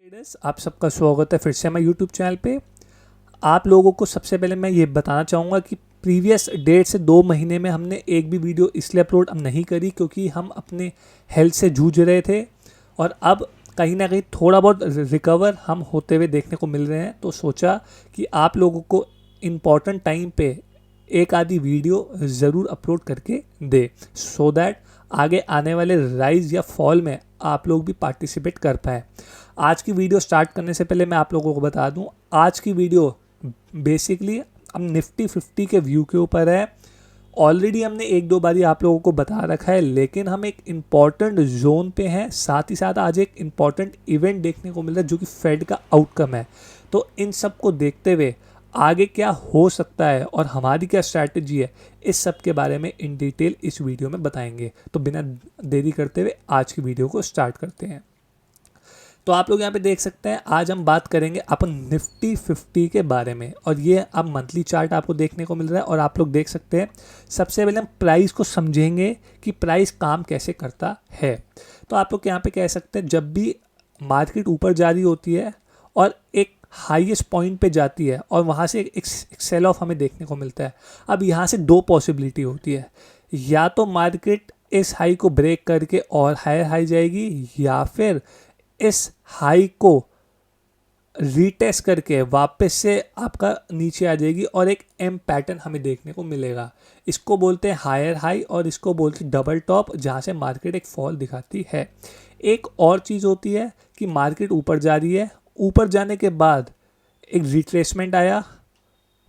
Traders, आप सबका स्वागत है फिर से हमारे यूट्यूब चैनल पे। आप लोगों को सबसे पहले मैं ये बताना चाहूँगा कि प्रीवियस डेट से 2 महीने में हमने एक भी वीडियो इसलिए अपलोड अब नहीं करी क्योंकि हम अपने हेल्थ से जूझ रहे थे और अब कहीं ना कहीं थोड़ा बहुत रिकवर हम होते हुए देखने को मिल रहे हैं। तो सोचा कि आप लोगों को इम्पॉर्टेंट टाइम पे एक आधी वीडियो ज़रूर अपलोड करके दे, सो दैट आगे आने वाले राइज या फॉल में आप लोग भी पार्टिसिपेट कर पाएँ। आज की वीडियो स्टार्ट करने से पहले मैं आप लोगों को बता दूं, आज की वीडियो बेसिकली अब निफ्टी 50 के व्यू के ऊपर है। ऑलरेडी हमने एक दो बारी आप लोगों को बता रखा है, लेकिन हम एक इम्पॉर्टेंट जोन पे हैं। साथ ही साथ आज एक इम्पॉर्टेंट इवेंट देखने को मिल रहा है जो कि फेड का आउटकम है। तो इन सब को देखते हुए आगे क्या हो सकता है और हमारी क्या स्ट्रैटेजी है, इस सब के बारे में इन डिटेल इस वीडियो में बताएंगे। तो बिना देरी करते हुए आज की वीडियो को स्टार्ट करते हैं। तो आप लोग यहाँ पे देख सकते हैं, आज हम बात करेंगे अपन निफ्टी 50 के बारे में और ये अब मंथली चार्ट आपको देखने को मिल रहा है। और आप लोग देख सकते हैं, सबसे पहले हम प्राइस को समझेंगे कि प्राइस काम कैसे करता है। तो आप लोग यहाँ पे कह सकते हैं, जब भी मार्केट ऊपर जा रही होती है और एक हाईएस्ट पॉइंट पे जाती है और वहाँ से एक सेल ऑफ हमें देखने को मिलता है। अब यहाँ से दो पॉसिबिलिटी होती है, या तो मार्केट इस हाई को ब्रेक करके और हायर हाई जाएगी, या फिर इस हाई को रीटेस्ट करके वापस से आपका नीचे आ जाएगी और एक एम पैटर्न हमें देखने को मिलेगा। इसको बोलते हैं हायर हाई और इसको बोलते हैं डबल टॉप, जहाँ से मार्केट एक फॉल दिखाती है। एक और चीज़ होती है कि मार्केट ऊपर जा रही है, ऊपर जाने के बाद एक रिट्रेसमेंट आया,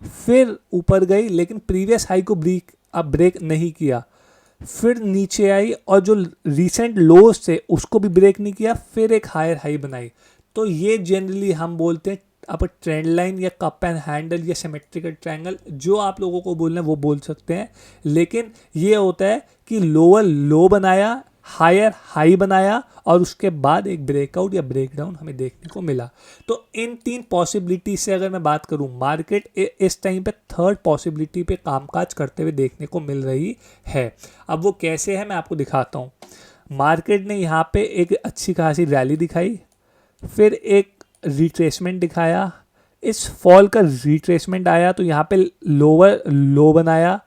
फिर ऊपर गई लेकिन प्रीवियस हाई को ब्रेक नहीं किया, फिर नीचे आई और जो रीसेंट लोज थे उसको भी ब्रेक नहीं किया, फिर एक हायर हाई बनाई। तो ये जनरली हम बोलते हैं आप ट्रेंड लाइन या कप एंड हैंडल या सिमेट्रिकल ट्रायंगल, जो आप लोगों को बोलना है वो बोल सकते हैं। लेकिन ये होता है कि लोअर लो बनाया, हायर हाई बनाया और उसके बाद एक ब्रेकआउट या ब्रेकडाउन हमें देखने को मिला। तो इन तीन पॉसिबिलिटी से अगर मैं बात करूं, मार्केट इस टाइम पे थर्ड पॉसिबिलिटी पे कामकाज करते हुए देखने को मिल रही है। अब वो कैसे है मैं आपको दिखाता हूं। मार्केट ने यहाँ पे एक अच्छी खासी रैली दिखाई, फिर एक रिट्रेसमेंट दिखाया, इस फॉल का रिट्रेसमेंट आया तो यहाँ पे लोअर लो बनाया,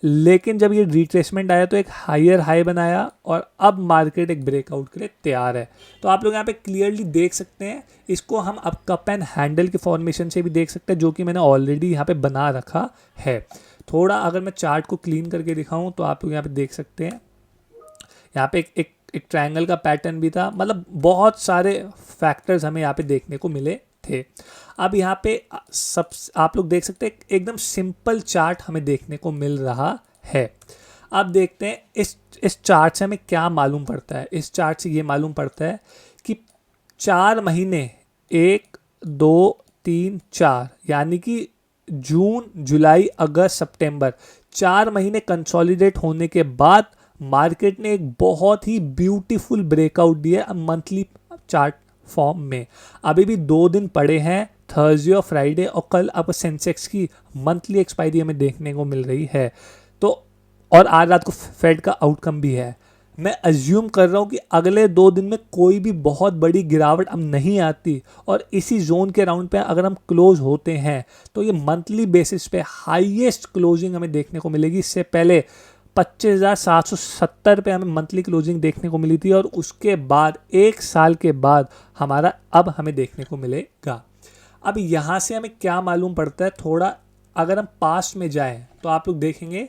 लेकिन जब ये रिट्रेसमेंट आया तो एक हायर हाई बनाया और अब मार्केट एक ब्रेकआउट के लिए तैयार है। तो आप लोग यहाँ पे क्लियरली देख सकते हैं, इसको हम अब कप एंड हैंडल के फॉर्मेशन से भी देख सकते हैं, जो कि मैंने ऑलरेडी यहाँ पे बना रखा है। थोड़ा अगर मैं चार्ट को क्लीन करके दिखाऊं तो आप लोग यहाँ पे देख सकते हैं, यहाँ पे एक ट्रायंगल का पैटर्न भी था। मतलब बहुत सारे फैक्टर्स हमें यहाँ पे देखने को मिले थे। अब यहाँ पे सब आप लोग देख सकते हैं, एकदम सिंपल चार्ट हमें देखने को मिल रहा है। अब देखते हैं इस चार्ट से हमें क्या मालूम पड़ता है। इस चार्ट से ये मालूम पड़ता है कि 4 महीने 1 2 3 4 यानी कि जून जुलाई अगस्त सितंबर 4 महीने कंसोलिडेट होने के बाद मार्केट ने एक बहुत ही ब्यूटीफुल ब्रेकआउट दिया मंथली चार्ट फॉर्म में। अभी भी 2 दिन पड़े हैं, थर्सडे और फ्राइडे, और कल अब सेंसेक्स की मंथली एक्सपायरी हमें देखने को मिल रही है। तो और आज रात को फेड का आउटकम भी है। मैं अज्यूम कर रहा हूँ कि अगले 2 दिन में कोई भी बहुत बड़ी गिरावट अब नहीं आती और इसी जोन के राउंड पे अगर हम क्लोज होते हैं तो ये मंथली बेसिस पे हाईएस्ट क्लोजिंग हमें देखने को मिलेगी। इससे पहले 25,770 पे हमें मंथली क्लोजिंग देखने को मिली थी और उसके बाद 1 साल के बाद हमारा अब हमें देखने को मिलेगा। अब यहाँ से हमें क्या मालूम पड़ता है, थोड़ा अगर हम पास्ट में जाएं तो आप लोग देखेंगे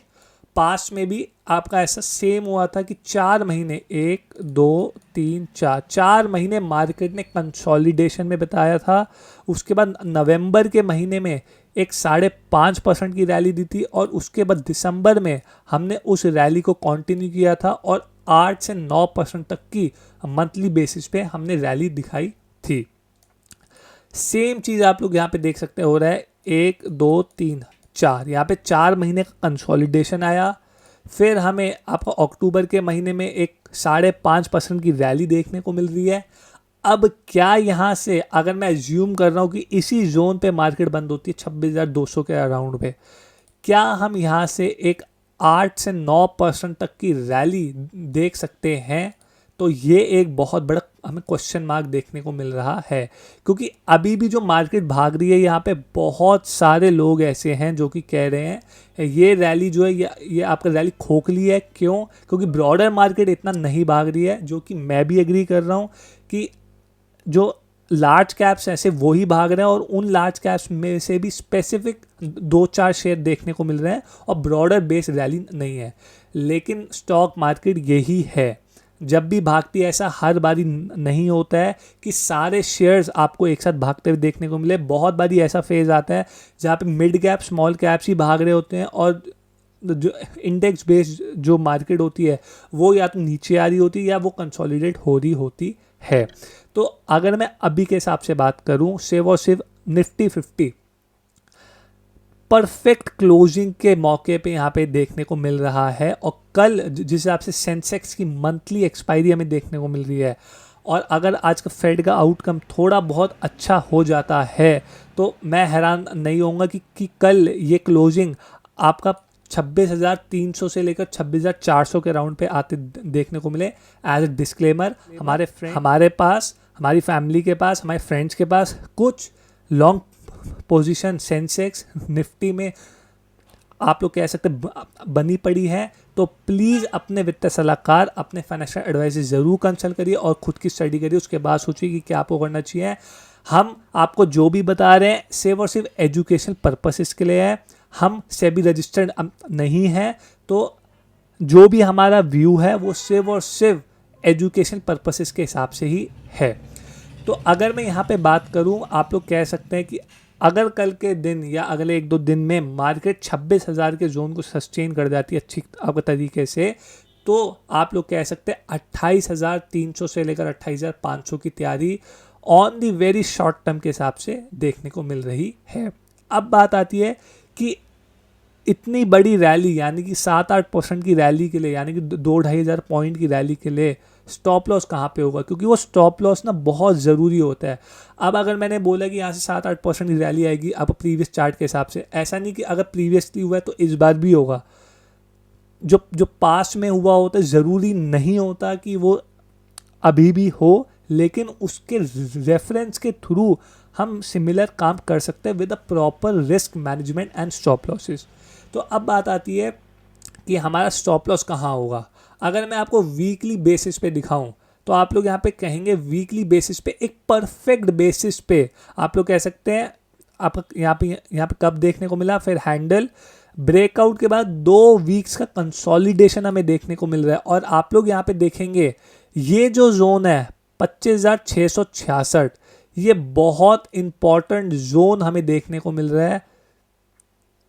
पास्ट में भी आपका ऐसा सेम हुआ था कि 4 महीने 1 2 3 4 महीने मार्केट ने कंसोलिडेशन में बताया था। उसके बाद नवंबर के महीने में एक 5.5% की रैली दी थी और उसके बाद दिसंबर में हमने उस रैली को कंटिन्यू किया था और 8 से 9% तक की मंथली बेसिस पे हमने रैली दिखाई थी। सेम चीज़ आप लोग यहाँ पे देख सकते हो रहा है, 1 2 3 4, यहाँ पे 4 महीने का कंसोलिडेशन आया। फिर हमें आपका अक्टूबर के महीने में एक 5.5% की रैली देखने को मिल रही है। अब क्या यहाँ से अगर मैं एज्यूम कर रहा हूँ कि इसी जोन पे मार्केट बंद होती है 26,200 के अराउंड पे, क्या हम यहाँ से एक 8 से 9% तक की रैली देख सकते हैं? तो ये एक बहुत बड़ा हमें क्वेश्चन मार्क देखने को मिल रहा है, क्योंकि अभी भी जो मार्केट भाग रही है यहाँ पे बहुत सारे लोग ऐसे हैं जो कि कह रहे हैं ये रैली जो है ये आपका रैली खोखली है। क्यों? क्योंकि ब्रॉडर मार्केट इतना नहीं भाग रही है, जो कि मैं भी एग्री कर रहा हूँ कि जो लार्ज कैप्स ऐसे वही भाग रहे हैं और उन लार्ज कैप्स में से भी स्पेसिफिक 2-4 शेयर देखने को मिल रहे हैं और ब्रॉडर बेस रैली नहीं है। लेकिन स्टॉक मार्केट यही है, जब भी भागती है ऐसा हर बारी नहीं होता है कि सारे शेयर्स आपको एक साथ भागते हुए देखने को मिले। बहुत बारी ऐसा फेज आता है जहाँ पे मिड कैप स्मॉल कैप्स ही भाग रहे होते हैं और जो इंडेक्स बेस्ड जो मार्केट होती है वो या तो नीचे आ रही होती है या वो कंसोलिडेट हो रही होती है। तो अगर मैं अभी के हिसाब से बात करूं, सिर्फ और सिर्फ निफ्टी 50 परफेक्ट क्लोजिंग के मौके पे यहाँ पे देखने को मिल रहा है और कल जिस हिसाब से सेंसेक्स की मंथली एक्सपायरी हमें देखने को मिल रही है और अगर आज का फेड का आउटकम थोड़ा बहुत अच्छा हो जाता है तो मैं हैरान नहीं होऊंगा कि कल ये क्लोजिंग आपका 26,300 से लेकर 26,400 के राउंड पे आते देखने को मिले। एज ए डिस्क्लेमर, हमारे पास, हमारी फैमिली के पास, हमारे फ्रेंड्स के पास कुछ लॉन्ग पोजीशन सेंसेक्स निफ्टी में आप लोग कह सकते बनी पड़ी है। तो प्लीज़ अपने वित्तीय सलाहकार, अपने फाइनेंशियल एडवाइजर ज़रूर कंसल्ट करिए और खुद की स्टडी करिए, उसके बाद सोचिए कि क्या आपको करना चाहिए। हम आपको जो भी बता रहे हैं सिर्फ और सिर्फ एजुकेशन पर्पसेस के लिए है, हम सेबी रजिस्टर्ड नहीं है। तो जो भी हमारा व्यू है वो सिर्फ और सिर्फ एजुकेशन पर्पसेस के हिसाब से ही है। तो अगर मैं यहाँ पे बात करूँ, आप लोग कह सकते हैं कि अगर कल के दिन या अगले 1-2 दिन में मार्केट 26,000 के जोन को सस्टेन कर जाती है अच्छी तरीके से, तो आप लोग कह सकते हैं 28,300 से लेकर 28,500 की तैयारी on the very short term के हिसाब से देखने को मिल रही है। अब बात आती है कि इतनी बड़ी रैली यानी कि 7-8% की रैली के लिए, यानी कि 2-2.5 हज़ार पॉइंट की रैली के लिए स्टॉप लॉस कहाँ पे होगा, क्योंकि वो स्टॉप लॉस ना बहुत ज़रूरी होता है। अब अगर मैंने बोला कि यहाँ से 7-8% की रैली आएगी अब प्रीवियस चार्ट के हिसाब से, ऐसा नहीं कि अगर प्रीवियसली हुआ है तो इस बार भी होगा। जो पास्ट में हुआ होता है ज़रूरी नहीं होता कि वो अभी भी हो, लेकिन उसके रेफरेंस के थ्रू हम सिमिलर काम कर सकते हैं with a proper risk management and stop losses. तो अब बात आती है कि हमारा स्टॉप लॉस कहाँ होगा। अगर मैं आपको वीकली बेसिस पे दिखाऊं तो आप लोग यहाँ पे कहेंगे वीकली बेसिस पे, एक परफेक्ट बेसिस पे आप लोग कह सकते हैं आप यहाँ पे कब देखने को मिला, फिर हैंडल ब्रेकआउट के बाद 2 वीक्स का कंसोलिडेशन हमें देखने को मिल रहा है। और आप लोग यहाँ पे देखेंगे ये जो जोन है 25,666, ये बहुत इंपॉर्टेंट जोन हमें देखने को मिल रहा है।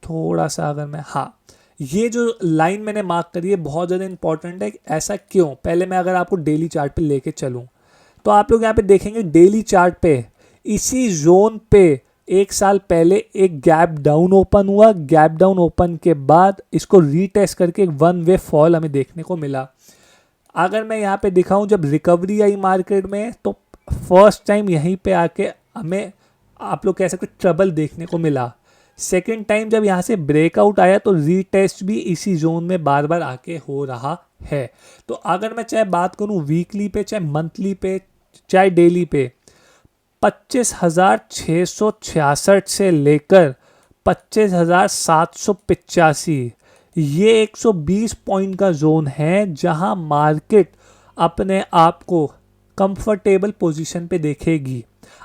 थोड़ा सा अगर मैं, हाँ, ये जो लाइन मैंने मार्क करी है बहुत ज़्यादा इंपॉर्टेंट है। ऐसा क्यों? पहले मैं अगर आपको डेली चार्ट पे लेके चलूँ तो आप लोग यहाँ पे देखेंगे डेली चार्ट पे इसी जोन पे 1 साल पहले एक गैप डाउन ओपन हुआ। गैप डाउन ओपन के बाद इसको रीटेस्ट करके एक 1 वे फॉल हमें देखने को मिला। अगर मैं यहाँ पे दिखाऊं जब रिकवरी आई मार्केट में तो फर्स्ट टाइम यहीं पे आके हमें आप लोग कह सकते ट्रबल देखने को मिला। सेकेंड टाइम जब यहाँ से ब्रेकआउट आया तो रीटेस्ट भी इसी जोन में बार बार आके हो रहा है। तो अगर मैं चाहे बात करूँ वीकली पे, चाहे मंथली पे, चाहे डेली पे, 25,666 से लेकर 25,785 ये 120 पॉइंट का जोन है जहां मार्केट अपने आप को कंफर्टेबल पोजीशन पे देखेगी।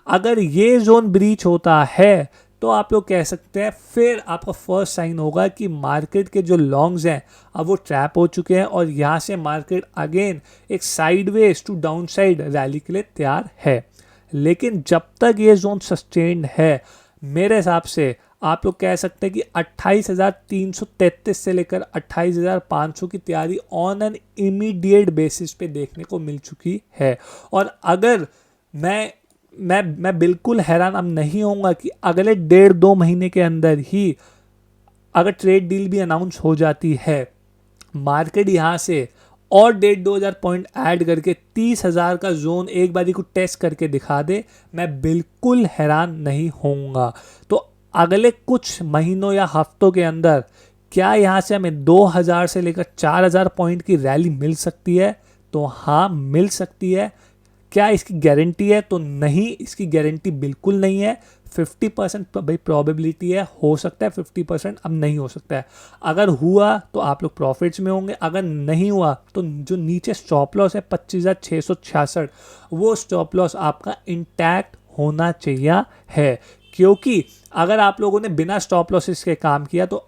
अगर ये जोन ब्रीच होता है तो आप लोग कह सकते हैं फिर आपका फर्स्ट साइन होगा कि मार्केट के जो लॉन्ग्स हैं अब वो ट्रैप हो चुके हैं और यहाँ से मार्केट अगेन एक sideways to down side rally के लिए तैयार है। लेकिन जब तक ये जोन सस्टेन्ड है मेरे हिसाब से आप लोग कह सकते हैं कि 28,333 से लेकर 28,500 की तैयारी ऑन एन इमीडिएट बेसिस पे देखने को मिल चुकी है। और अगर मैं बिल्कुल हैरान अब नहीं होऊंगा कि अगले 1.5-2 महीने के अंदर ही अगर ट्रेड डील भी अनाउंस हो जाती है, मार्केट यहाँ से और 1.5-2 हज़ार पॉइंट ऐड करके 30,000 का जोन एक बारी को टेस्ट करके दिखा दे, मैं बिल्कुल हैरान नहीं होऊंगा। तो अगले कुछ महीनों या हफ्तों के अंदर क्या यहाँ से हमें 2,000 से लेकर 4,000 पॉइंट की रैली मिल सकती है? तो हाँ, मिल सकती है। क्या इसकी गारंटी है? तो नहीं, इसकी गारंटी बिल्कुल नहीं है। 50% भाई प्रोबेबिलिटी है, हो सकता है 50%, अब नहीं हो सकता है। अगर हुआ तो आप लोग प्रॉफिट्स में होंगे, अगर नहीं हुआ तो जो नीचे स्टॉप लॉस है 25,666, वो स्टॉप लॉस आपका इंटैक्ट होना चाहिए है, क्योंकि अगर आप लोगों ने बिना स्टॉप लॉसेस के काम किया तो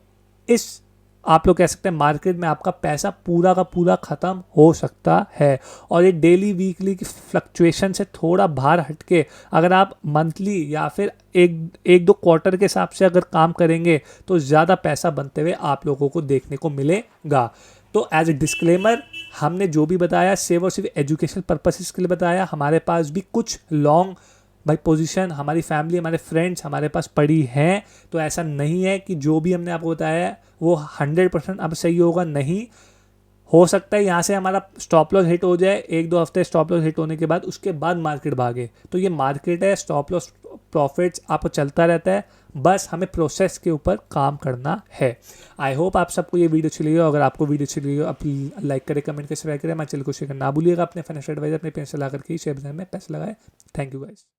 इस आप लोग कह सकते हैं मार्केट में आपका पैसा पूरा का पूरा ख़त्म हो सकता है। और ये डेली वीकली की फ्लक्चुएशन से थोड़ा बाहर हटके अगर आप मंथली या फिर एक दो क्वार्टर के हिसाब से अगर काम करेंगे तो ज़्यादा पैसा बनते हुए आप लोगों को देखने को मिलेगा। तो एज ए डिस्क्लेमर, हमने जो भी बताया सिर्फ और सिर्फ एजुकेशनल पर्पसेस के लिए बताया। हमारे पास भी कुछ लॉन्ग भाई पोजीशन हमारी फैमिली, हमारे फ्रेंड्स हमारे पास पड़ी हैं, तो ऐसा नहीं है कि जो भी हमने आपको बताया है वो 100% अब सही होगा। नहीं हो सकता है यहाँ से हमारा स्टॉप लॉस हिट हो जाए, 1-2 हफ्ते स्टॉप लॉस हिट होने के बाद उसके बाद मार्केट भागे, तो ये मार्केट है, स्टॉप लॉस प्रॉफिट्स आपको चलता रहता है, बस हमें प्रोसेस के ऊपर काम करना है। आई होप आप सबको ये वीडियो अच्छी लगी हो। अगर आपको वीडियो अच्छी लगी हो आप लाइक करें, कमेंट करें, सब्सक्राइब करें, हमारे चैनल को शेयर करना ना भूलिएगा। अपने फाइनेंशियल एडवाइजर अपने पैसे ला करके शेयर बाजार में पैसे लगाए। Thank you guys.